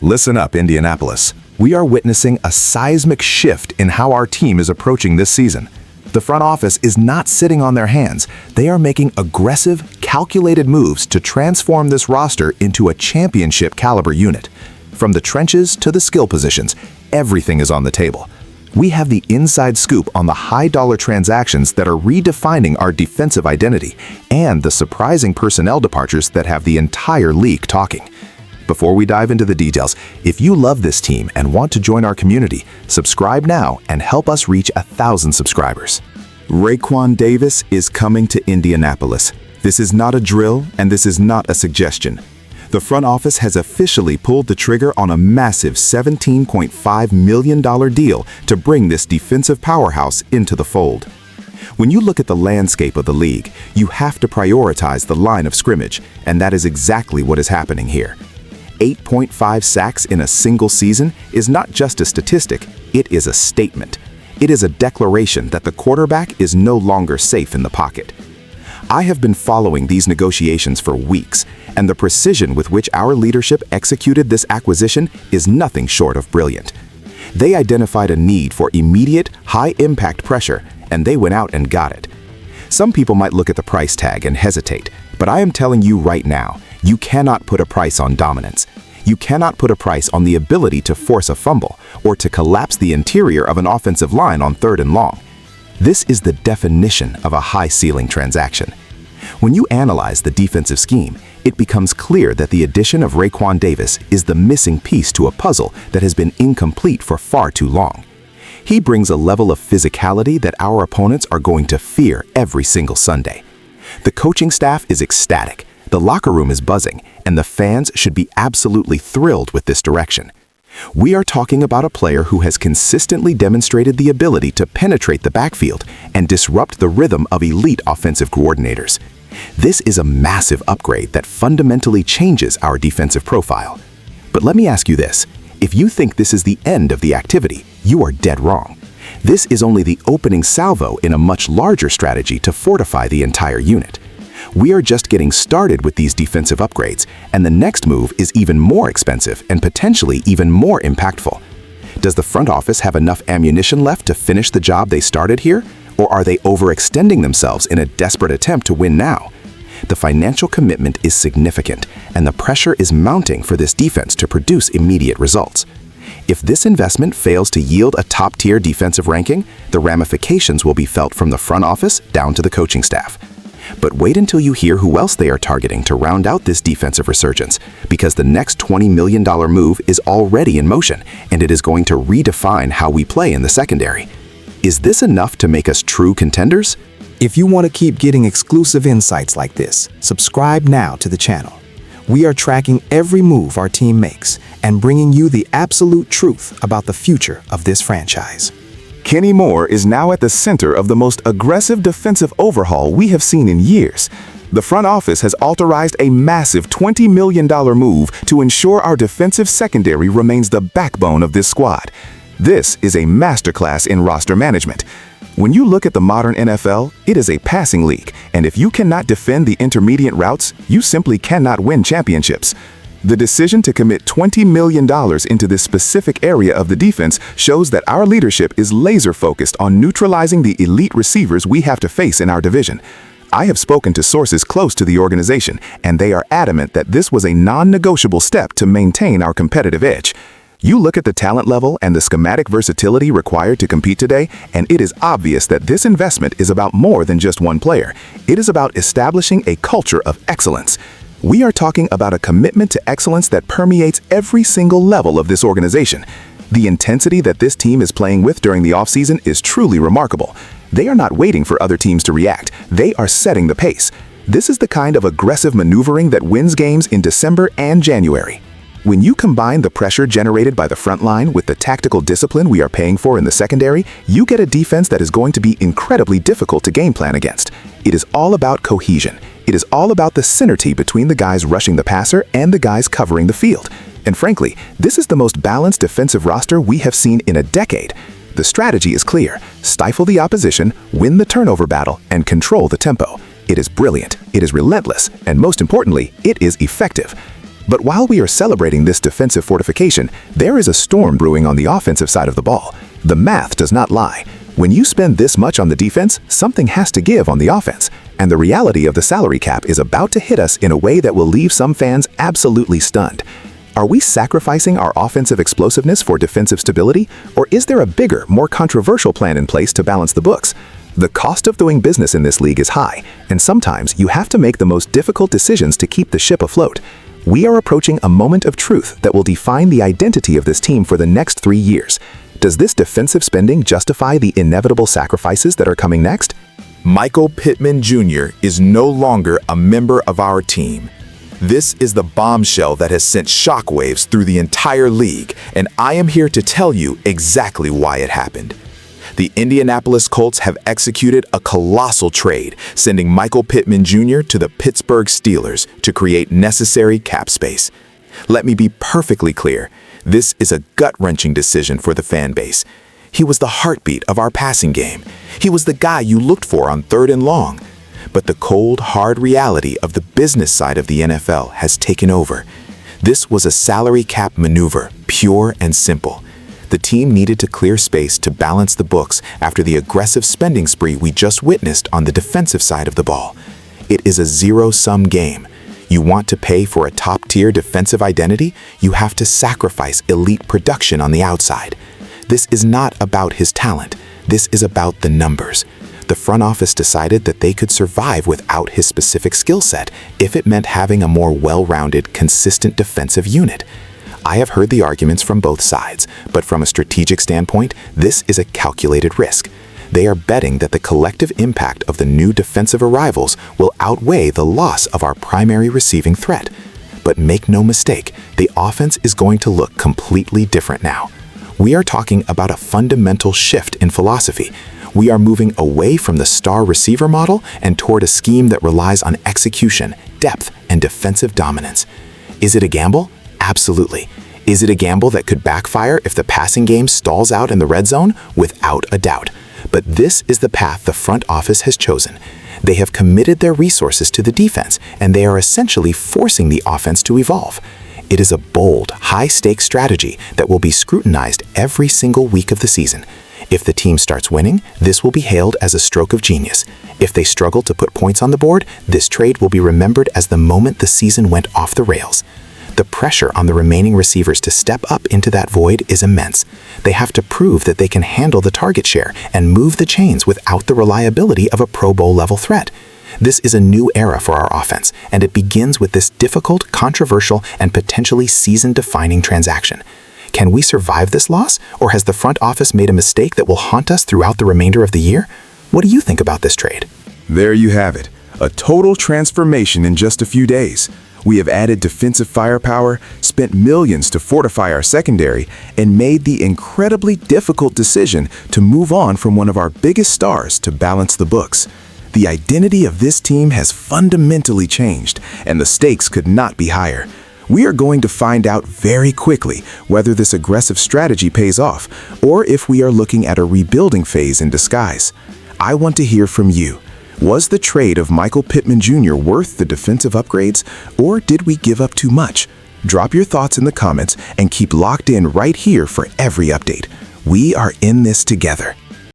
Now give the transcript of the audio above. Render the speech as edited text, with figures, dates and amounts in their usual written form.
Listen up, Indianapolis. We are witnessing a seismic shift in how our team is approaching this season. The front office is not sitting on their hands. They are making aggressive, calculated moves to transform this roster into a championship-caliber unit. From the trenches to the skill positions, everything is on the table. We have the inside scoop on the high-dollar transactions that are redefining our defensive identity and the surprising personnel departures that have the entire league talking. Before we dive into the details, if you love this team and want to join our community, subscribe now and help us reach 1,000 subscribers. Raekwon Davis is coming to Indianapolis. This is not a drill, and this is not a suggestion. The front office has officially pulled the trigger on a massive $17.5 million deal to bring this defensive powerhouse into the fold. When you look at the landscape of the league, you have to prioritize the line of scrimmage, and that is exactly what is happening here. 8.5 sacks in a single season is not just a statistic, it is a statement. It is a declaration that the quarterback is no longer safe in the pocket. I have been following these negotiations for weeks, and the precision with which our leadership executed this acquisition is nothing short of brilliant. They identified a need for immediate, high-impact pressure, and they went out and got it. Some people might look at the price tag and hesitate, but I am telling you right now, you cannot put a price on dominance. You cannot put a price on the ability to force a fumble or to collapse the interior of an offensive line on 3rd and long. This is the definition of a high-ceiling transaction. When you analyze the defensive scheme, it becomes clear that the addition of Raekwon Davis is the missing piece to a puzzle that has been incomplete for far too long. He brings a level of physicality that our opponents are going to fear every single Sunday. The coaching staff is ecstatic, the locker room is buzzing, and the fans should be absolutely thrilled with this direction. We are talking about a player who has consistently demonstrated the ability to penetrate the backfield and disrupt the rhythm of elite offensive coordinators. This is a massive upgrade that fundamentally changes our defensive profile. But let me ask you this. If you think this is the end of the activity, you are dead wrong. This is only the opening salvo in a much larger strategy to fortify the entire unit. We are just getting started with these defensive upgrades, and the next move is even more expensive and potentially even more impactful. Does the front office have enough ammunition left to finish the job they started here, or are they overextending themselves in a desperate attempt to win now? The financial commitment is significant, and the pressure is mounting for this defense to produce immediate results. If this investment fails to yield a top-tier defensive ranking, the ramifications will be felt from the front office down to the coaching staff. But wait until you hear who else they are targeting to round out this defensive resurgence, because the next $20 million move is already in motion, and it is going to redefine how we play in the secondary. Is this enough to make us true contenders? If you want to keep getting exclusive insights like this, subscribe now to the channel. We are tracking every move our team makes and bringing you the absolute truth about the future of this franchise. Kenny Moore is now at the center of the most aggressive defensive overhaul we have seen in years. The front office has authorized a massive $20 million move to ensure our defensive secondary remains the backbone of this squad. This is a masterclass in roster management. When you look at the modern NFL, it is a passing league, and if you cannot defend the intermediate routes, you simply cannot win championships. The decision to commit $20 million into this specific area of the defense shows that our leadership is laser-focused on neutralizing the elite receivers we have to face in our division. I have spoken to sources close to the organization, and they are adamant that this was a non-negotiable step to maintain our competitive edge. You look at the talent level and the schematic versatility required to compete today, and it is obvious that this investment is about more than just one player. It is about establishing a culture of excellence. We are talking about a commitment to excellence that permeates every single level of this organization. The intensity that this team is playing with during the offseason is truly remarkable. They are not waiting for other teams to react. They are setting the pace. This is the kind of aggressive maneuvering that wins games in December and January. When you combine the pressure generated by the front line with the tactical discipline we are paying for in the secondary, you get a defense that is going to be incredibly difficult to game plan against. It is all about cohesion. It is all about the synergy between the guys rushing the passer and the guys covering the field. And frankly, this is the most balanced defensive roster we have seen in a decade. The strategy is clear: stifle the opposition, win the turnover battle, and control the tempo. It is brilliant, it is relentless, and most importantly, it is effective. But while we are celebrating this defensive fortification, there is a storm brewing on the offensive side of the ball. The math does not lie. When you spend this much on the defense, something has to give on the offense. And the reality of the salary cap is about to hit us in a way that will leave some fans absolutely stunned. Are we sacrificing our offensive explosiveness for defensive stability, or is there a bigger, more controversial plan in place to balance the books? The cost of doing business in this league is high, and sometimes you have to make the most difficult decisions to keep the ship afloat. We are approaching a moment of truth that will define the identity of this team for the next 3 years. Does this defensive spending justify the inevitable sacrifices that are coming next? Michael Pittman Jr. is no longer a member of our team. This is the bombshell that has sent shockwaves through the entire league, and I am here to tell you exactly why it happened. The Indianapolis Colts have executed a colossal trade, sending Michael Pittman Jr. to the Pittsburgh Steelers to create necessary cap space. Let me be perfectly clear. This is a gut-wrenching decision for the fan base. He was the heartbeat of our passing game. He was the guy you looked for on 3rd and long. But the cold, hard reality of the business side of the NFL has taken over. This was a salary cap maneuver, pure and simple. The team needed to clear space to balance the books after the aggressive spending spree we just witnessed on the defensive side of the ball. It is a zero-sum game. You want to pay for a top-tier defensive identity, you have to sacrifice elite production on the outside. This is not about his talent. This is about the numbers. The front office decided that they could survive without his specific skill set if it meant having a more well-rounded, consistent defensive unit. I have heard the arguments from both sides, but from a strategic standpoint, this is a calculated risk. They are betting that the collective impact of the new defensive arrivals will outweigh the loss of our primary receiving threat. But make no mistake, the offense is going to look completely different now. We are talking about a fundamental shift in philosophy. We are moving away from the star receiver model and toward a scheme that relies on execution, depth, and defensive dominance. Is it a gamble? Absolutely. Is it a gamble that could backfire if the passing game stalls out in the red zone? Without a doubt. But this is the path the front office has chosen. They have committed their resources to the defense, and they are essentially forcing the offense to evolve. It is a bold, high-stakes strategy that will be scrutinized every single week of the season. If the team starts winning, this will be hailed as a stroke of genius. If they struggle to put points on the board, this trade will be remembered as the moment the season went off the rails. The pressure on the remaining receivers to step up into that void is immense. They have to prove that they can handle the target share and move the chains without the reliability of a Pro Bowl-level threat. This is a new era for our offense, and it begins with this difficult, controversial, and potentially season-defining transaction. Can we survive this loss, or has the front office made a mistake that will haunt us throughout the remainder of the year? What do you think about this trade? There you have it, a total transformation in just a few days. We have added defensive firepower, spent millions to fortify our secondary, and made the incredibly difficult decision to move on from one of our biggest stars to balance the books. The identity of this team has fundamentally changed, and the stakes could not be higher. We are going to find out very quickly whether this aggressive strategy pays off, or if we are looking at a rebuilding phase in disguise. I want to hear from you. Was the trade of Michael Pittman Jr. worth the defensive upgrades, or did we give up too much? Drop your thoughts in the comments and keep locked in right here for every update. We are in this together.